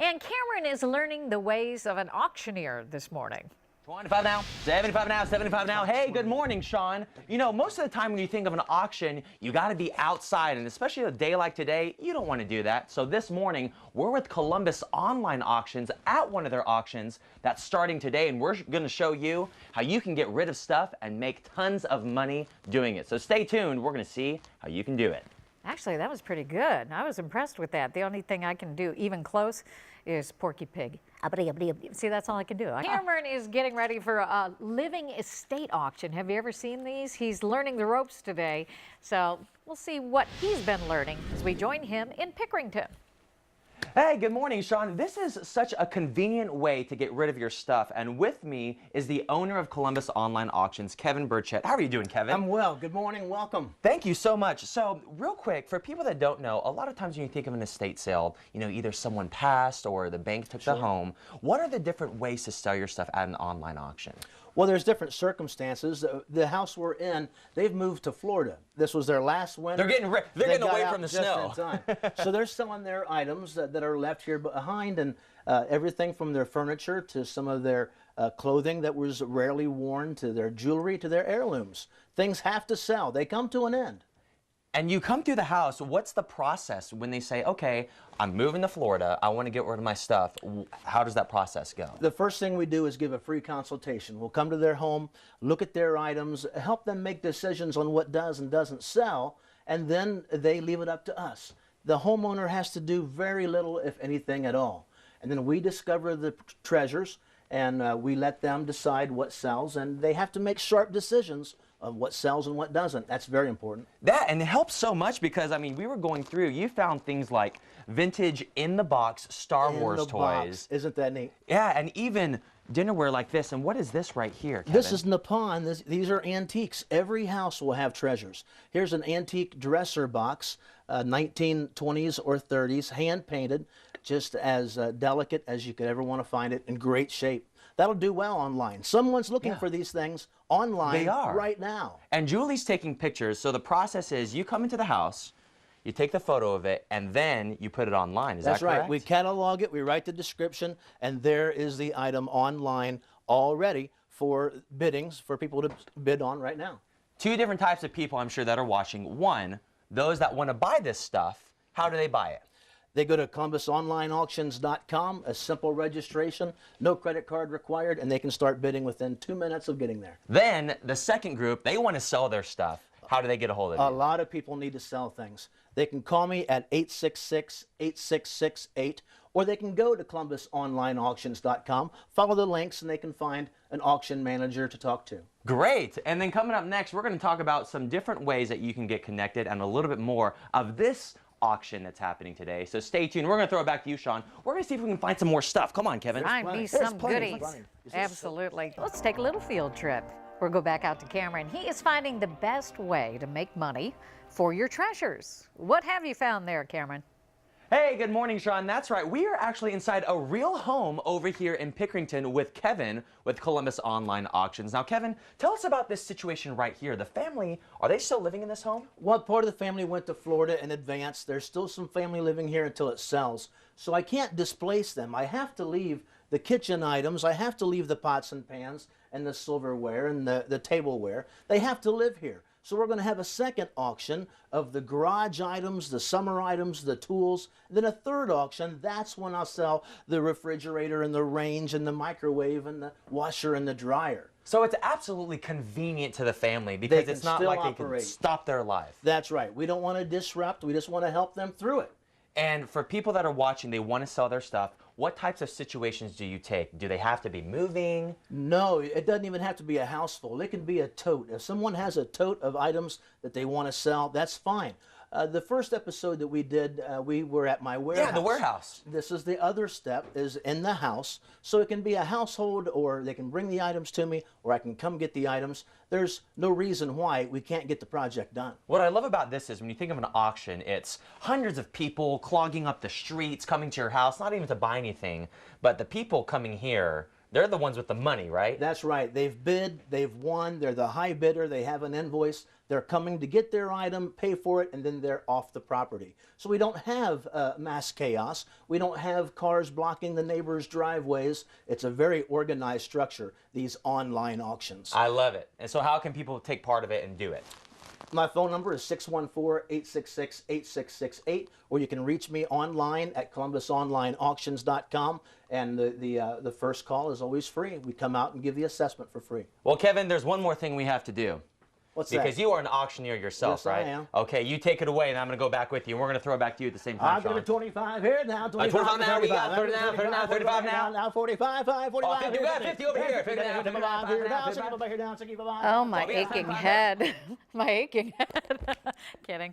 And Cameron is learning the ways of an auctioneer this morning. 25 now, 75 now, 75 now. Hey, good morning, Sean. You know, most of the time when you think of an auction, you got to be outside, and especially a day like today, you don't want to do that. So this morning, we're with Columbus Online Auctions at one of their auctions that's starting today, and we're going to show you how you can get rid of stuff and make tons of money doing it. So stay tuned. We're going to see how you can do it. Actually, that was pretty good. I was impressed with that. The only thing I can do, even close, is Porky Pig. See, that's all I can do. Cameron is getting ready for a living estate auction. Have you ever seen these? He's learning the ropes today. So we'll see what he's been learning as we join him in Pickerington. Hey, good morning, Sean. This is such a convenient way to get rid of your stuff. And with me is the owner of Columbus Online Auctions, Kevin Burchett. How are you doing, Kevin? I'm well. Good morning. Welcome. Thank you so much. So, real quick, for people that don't know, a lot of times when you think of an estate sale, you know, either someone passed or the bank took the home. What are the different ways to sell your stuff at an online auction? Well, there's different circumstances. The house we're in, they've moved to Florida. This was their last winter. They're getting away from the snow. So they're selling their items that are left here behind, and everything from their furniture to some of their clothing that was rarely worn to their jewelry to their heirlooms. Things have to sell. They come to an end. And you come through the house, what's the process when they say, okay, I'm moving to Florida, I want to get rid of my stuff? How does that process go? The first thing we do is give a free consultation. We'll come to their home, look at their items, help them make decisions on what does and doesn't sell, and then they leave it up to us. The homeowner has to do very little, if anything at all. And then we discover the treasures, and we let them decide what sells, and they have to make sharp decisions of what sells and what doesn't. That's very important. That, and it helps so much because, I mean, we were going through, you found things like vintage in-the-box Star Wars toys. Isn't that neat? Yeah, and even dinnerware like this. And what is this right here, Kevin? This is Nippon. These are antiques. Every house will have treasures. Here's an antique dresser box, 1920s or 30s, hand-painted, just as delicate as you could ever want to find it, in great shape. That'll do well online. Someone's looking for these things online right now. And Julie's taking pictures. So the process is you come into the house, you take the photo of it, and then you put it online. Is that correct? That's right. We catalog it, we write the description, and there is the item online all ready for biddings for people to bid on right now. Two different types of people I'm sure that are watching. One, those that want to buy this stuff. How do they buy it? They go to ColumbusOnlineAuctions.com, a simple registration, no credit card required, and they can start bidding within 2 minutes of getting there. Then, the second group, they want to sell their stuff. How do they get a hold of you? A lot of people need to sell things. They can call me at 866-8668, or they can go to ColumbusOnlineAuctions.com, follow the links, and they can find an auction manager to talk to. Great. And then coming up next, we're going to talk about some different ways that you can get connected and a little bit more of this auction that's happening today. So stay tuned. We're going to throw it back to you, Sean. We're going to see if we can find some more stuff. Come on, Kevin. Find me some goodies. Absolutely. Let's take a little field trip. We'll go back out to Cameron. He is finding the best way to make money for your treasures. What have you found there, Cameron? Hey, good morning, Sean. That's right. We are actually inside a real home over here in Pickerington with Kevin with Columbus Online Auctions. Now, Kevin, tell us about this situation right here. The family, are they still living in this home? Well, part of the family went to Florida in advance. There's still some family living here until it sells. So I can't displace them. I have to leave the kitchen items. I have to leave the pots and pans and the silverware and the tableware. They have to live here. So we're going to have a second auction of the garage items, the summer items, the tools. Then a third auction, that's when I'll sell the refrigerator and the range and the microwave and the washer and the dryer. So it's absolutely convenient to the family because it's not like they can stop their life. That's right. We don't want to disrupt. We just want to help them through it. And for people that are watching, they want to sell their stuff. What types of situations do you take? Do they have to be moving? No, it doesn't even have to be a house full. It can be a tote. If someone has a tote of items that they want to sell, that's fine. The first episode that we did, we were at my warehouse. Yeah, the warehouse. This is the other step, is in the house. So it can be a household, or they can bring the items to me, or I can come get the items. There's no reason why we can't get the project done. What I love about this is when you think of an auction, it's hundreds of people clogging up the streets, coming to your house, not even to buy anything, but the people coming here they're the ones with the money, right? That's right. They've bid, they've won, they're the high bidder, they have an invoice, they're coming to get their item, pay for it, and then they're off the property. So we don't have mass chaos. We don't have cars blocking the neighbors' driveways. It's a very organized structure, these online auctions. I love it. And so how can people take part of it and do it? My phone number is 614-866-8668, or you can reach me online at ColumbusOnlineAuctions.com, and the first call is always free. We come out and give the assessment for free. Well, Kevin, there's one more thing we have to do. What's Because that? you are an auctioneer yourself, Yes, right? I am. Okay, you take it away, and I'm going to go back with you, and we're going to throw it back to you at the same time, I'll give Sean. it 25 here now, 25 25 now, we got 35, 30 now, 35 now. Now 45, 45 50, we got 50 over here, 50 now, 55 here now, 65 here now, 65. Oh, my we got aching 5 head. My aching head. Kidding.